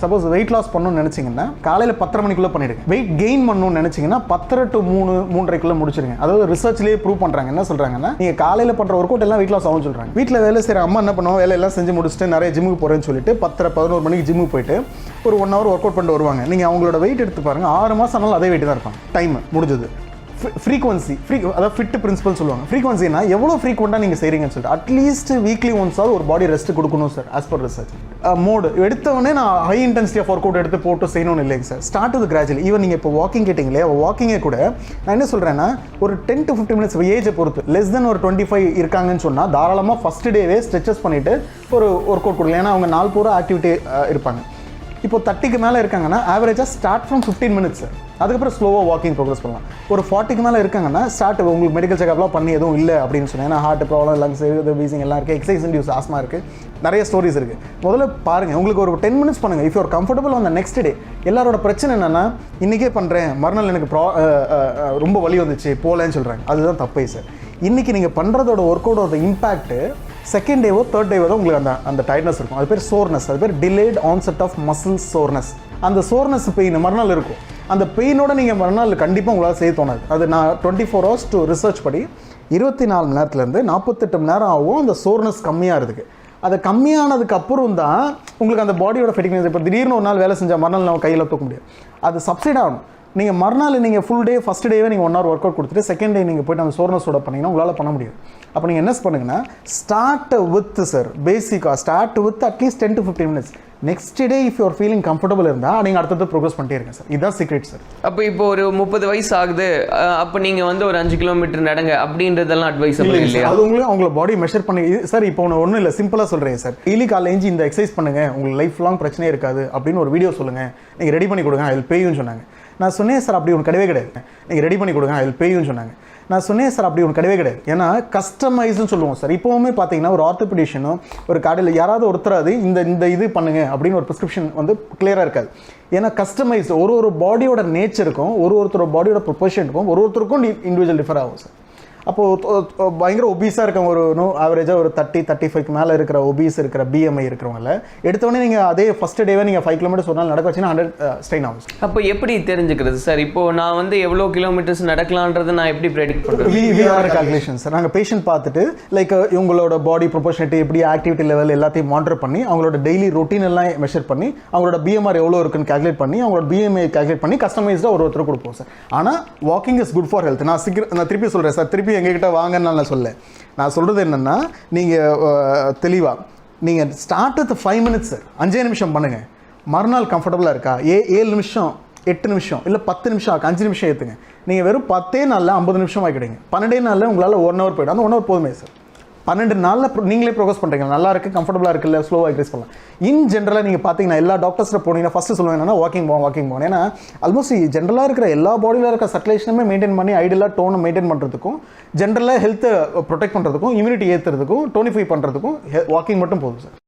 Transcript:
Suppose weight loss பண்ணணும்னு நினைச்சீங்கன்னா காலையில் 10:30 மணிக்குள்ள பண்ணிடுங்க. வெயிட் கெயின் பண்ணணும்னு நினைச்சீங்கன்னா 10:30 to 3:30 முடிச்சிருங்க. அதாவது ரிசர்ச்லேயே ப்ரூவ் பண்ணுறாங்க. என்ன சொல்றாங்கன்னா, நீங்கள் காலையில் பண்ணுற ஒர்க் அவுட் எல்லாம் வெயிட் லாஸ் ஆகும்னு சொல்கிறாங்க. வீட்டில் வேலை செய்கிற அம்மா என்ன பண்ணுவோம், வேலையெல்லாம் செஞ்சு முடிச்சுட்டு நிறைய ஜிம்முக்கு போகிறேன்னு சொல்லிட்டு 10:30-11 மணிக்கு ஜிம்முக்கு போயிட்டு ஒரு 1 hour ஒர்க் அவுட் பண்ணிட்டு வருவாங்க. நீங்கள் அவங்களோட வெயிட் எடுத்து பாருங்கள், 6 மாதம் ஆனாலும் அதே வெயிட் தான் இருப்பாங்க. டைம் முடிஞ்சது. ஃப்ரீக்வன்சி அதாவது ஃபிட் பிரின்சிபல் சொல்லுவாங்க. ஃப்ரீக்வன்சினா எவ்வளோ ஃப்ரீக்வெண்ட்டாக நீங்கள் செய்கிறீங்கன்னு சொல்லிட்டு அட்லீஸ்ட் வீக்லி ஒன்ஸாவது ஒரு பாடி ரெஸ்ட் கொடுக்கணும் sir. As per research mode எடுத்தவொடனே நான் high intensity of workout எடுத்து போட்டு செய்யணும்னு இல்லைங்க sir. Start with gradually. Even நீங்கள் இப்போ வாக்கிங் கேட்டிங்களே, வாக்கிங்கே கூட நான் என்ன சொல்கிறேன்னா, ஒரு 10 to 15 minutes ஏஜை பொறுத்து லெஸ் தென் ஒரு 25 இருக்காங்கன்னு சொன்னால் தாராளமாக ஃபஸ்ட் டேவே ஸ்ட்ரெச்சஸ் பண்ணிவிட்டு ஒரு ஒர்க் அவுட் கொடுக்கலாம். ஏன்னா அவங்க நாள் பூரா ஆக்டிவிட்டி இருப்பாங்க. இப்போ 30க்கு மேலே இருக்காங்கன்னா ஆவரேஜாக ஸ்டார்ட் ஃப்ரம் 15 minutes சார். அதுக்கப்புறம் ஸ்லோவாக வாக்கிங் ப்ரோக்ரஸ் பண்ணலாம். ஒரு 40க்கு மேலே இருக்காங்கன்னா ஸ்டார்ட் உங்களுக்கு மெடிக்கல் செக்அப்லாம் பண்ணி எதுவும் இல்லை அப்படின்னு சொன்னேன். ஏன்னா ஹார்ட் ப்ராப்ளம், லங்ஸ், வீசிங் எல்லாம் இருக்குது, எக்ஸசைஸ் இன்டியூஸ் ஆஸ்மா இருக்குது, நிறைய ஸ்டோரிஸ் இருக்குது. முதல்ல பாருங்கள், உங்களுக்கு ஒரு 10 minutes பண்ணுங்கள். இஃப் யூர் கம்ஃபர்டபுள் அந்த நெக்ஸ்ட் டே. எல்லாரோட பிரச்சனை என்னென்னா, இன்றைக்கே பண்ணுறேன், மறுநாள் எனக்கு ரொம்ப வலி வந்துச்சு போகலன்னு சொல்கிறாங்க. அதுதான் தப்பே சார். இன்றைக்கி நீங்கள் பண்ணுறதோட ஒர்க் அவுட்டோட இம்பாக்ட்டு செகண்ட் டேவோ தேர்ட் டேவோ தான் உங்களுக்கு அந்த டயர்ட்னஸ் இருக்கும். அது பேர் சோர்னஸ். அது பேர் delayed onset of muscle soreness. அந்த சோர்னஸ் பெயின் மறுநாள் இருக்கும். அந்த பெயினோட நீங்கள் மறுநாள் கண்டிப்பாக உங்களால் செய்ய தோணாது. அது நான் 24 hours டு ரிசர்ச் படி 24 மணி நேரத்துலேருந்து 48 மணி நேரம் ஆகும் அந்த சோர்னஸ் கம்மியாக இருக்குது. அது கம்மியானதுக்கு அப்புறம் தான் உங்களுக்கு அந்த பாடியோட ஃபிட்டிங்னஸ். இப்போ திடீர்னு ஒரு நாள் வேலை செஞ்சால் மறுநாள் நம்ம கையில் தூக்க முடியாது. அது சப்சைட் ஆகணும். நீங்கள் மறுநாள் நீங்கள் ஃபுல் டே ஃபஸ்ட் டேவே நீங்கள் 1 hour ஒர்க் அவுட் கொடுத்துட்டு செகண்ட் டே நீங்கள் போய்ட்டு அந்த சோர்னஸோட பண்ணிங்கன்னா உங்களால் பண்ண முடியும். அப்போ நீங்கள் என்ன பண்ணுங்கன்னா, ஸ்டார்ட் வித் சார் பேசிக்காக start with at least 10 to 15 minutes. Next day if your feeling comfortable இருந்தால் நீங்கள் அடுத்தது ப்ரோக்ரஸ் பண்ணிட்டே இருக்கேன் சார். இதுதான் சீக்ரெட் சார். அப்போ இப்போ ஒரு 30 வயசு ஆகுது, அப்போ நீங்கள் வந்து ஒரு 5 கிலோமீட்டர் நடங்க அப்படின்றதெல்லாம் அட்வைஸ் இல்லையா? அது அவங்கள பாடி மெஷர் பண்ணி சார். இப்போ ஒன்றும் இல்லை, சிம்பிளாக சொல்கிறேன் சார். டெய்லி காலையில் ஏஞ்சி இந்த எக்ஸசைஸ் பண்ணுங்கள், உங்களுக்கு லைஃப் லாங் பிரச்சனையே இருக்காது அப்படின்னு ஒரு வீடியோ சொல்லுங்கள், நீங்கள் ரெடி பண்ணி கொடுங்க, அதில் பேயுன்னு சொன்னாங்க. நான் சொன்னேன் சார் அப்படி ஒன்று கிடையவே கிடையாது. நீங்கள் ரெடி பண்ணி கொடுங்க, அதில் பேயுன்னு சொன்னாங்க. நான் சொன்னேன் சார் அப்படி ஒன்று கிடையவே கிடையாது. ஏன்னா கஸ்டமைஸ்ன்னு சொல்லுவோம் சார். இப்போவுமே பார்த்தீங்கன்னா ஒரு ஆர்த்தோபெடிஷனோ ஒரு கடையில் யாராவது ஒருத்தராது இந்த இது பண்ணுங்க அப்படின்னு ஒரு ப்ரிஸ்கிரிப்ஷன் வந்து கிளியராக இருக்காது. ஏன்னா கஸ்டமைஸ் ஒரு பாடியோட நேச்சருக்கும் ஒருத்தரோட பாடியோட ப்ரொபோர்ஷனுக்கும் ஒருத்தருக்கும் இண்டிவிஜுவல் டிஃபர் ஆகும் சார். அப்போது பயங்கர ஒபீஸாக இருக்கவங்க ஒரு ஆவரேஜாக ஒரு 30-35க்கு மேலே இருக்கிற ஒபீஸ் இருக்கிற BMI இருக்கிறவங்கள எடுத்தோடனே நீங்கள் அதே ஃபஸ்ட் டேவே நீங்கள் 5 kilometers ஒரு நாள் நடக்க வச்சுன்னா 100 ஸ்ட்ரெயின் ஆகும். அப்போ எப்படி தெரிஞ்சுக்கிறது சார்? இப்போது நான் வந்து எவ்வளோ கிலோமீட்டர்ஸ் நடக்கலான்றது நான் எப்படி ப்ரெடிக்ட் பண்ணுறது? We are calculation sir. நாங்கள் பேஷண்ட் பார்த்துட்டு லைக் இவங்களோட பாடி ப்ரொபோர்ஷனேட் எப்படி ஆக்டிவிட்டி லெவல் எல்லாத்தையும் மானிட்டர் பண்ணி அவங்களோட டெய்லி ரொட்டீன் எல்லாம் மெஷர் பண்ணி அவங்களோட BMR எவ்வளோ இருக்குன்னு கால்குலேட் பண்ணி அவங்களோட BMI கால்குலேட் பண்ணி கஸ்டமைஸ்டாக ஒருத்தர் கொடுப்போம் சார். ஆனால் walking is good for health. நான் திருப்பி சொல்கிறேன் சார், திருப்பி எங்ககிட்ட வாங்கன்னு நான் சொல்ல. நான் சொல்கிறது என்னென்னா, நீங்கள் தெளிவாக நீங்கள் ஸ்டார்ட் வித் 5 minutes சார். 5 நிமிஷம் பண்ணுங்கள். மறுநாள் கம்ஃபர்டபுளாக இருக்கா? 7 நிமிஷம் 8 நிமிஷம் இல்லை 10 நிமிஷம் ஆகும். 5 நிமிஷம் ஏற்றுங்க. நீங்கள் வெறும் 10 நாளில் 50 நிமிஷம் ஆகிடுங்க. 12 நாளில் உங்களால் 1 hour போய்டும். அந்த 1 hour போதுமே சார். 12 நாளில் நீங்களே ப்ரோக்ரஸ் பண்ணுறீங்க. நல்லா இருக்குது, கம்ஃபர்டபுளாக இருக்குல்ல, ஸ்லோவாக இன்க்ரீஸ் பண்ணலாம். இன் ஜென்ரலாக நீங்கள் பார்த்தீங்கன்னா எல்லா டாக்டர்ஸில் போனீங்கன்னா ஃபஸ்ட்டு சொல்லுவாங்க என்னன்னா வாக்கிங் போகணும். ஏன்னா ஆல்மோஸ்ட் ஜென்ரலாக இருக்கிற எல்லா பாடியில் இருக்கிற சர்க்குலேஷனுமே மெயின்டைன் பண்ணி ஐடியலாக டோனை மெயின்டைன் பண்ணுறதுக்கும் ஜென்ரலாக ஹெல்த்தை ப்ரொடெக்ட் பண்ணுறதுக்கும் இம்யூனிட்டி ஏற்றுறதுக்கும் டோனிஃபை பண்ணுறதுக்கும் வாக்கிங் மட்டும் போதும் சார்.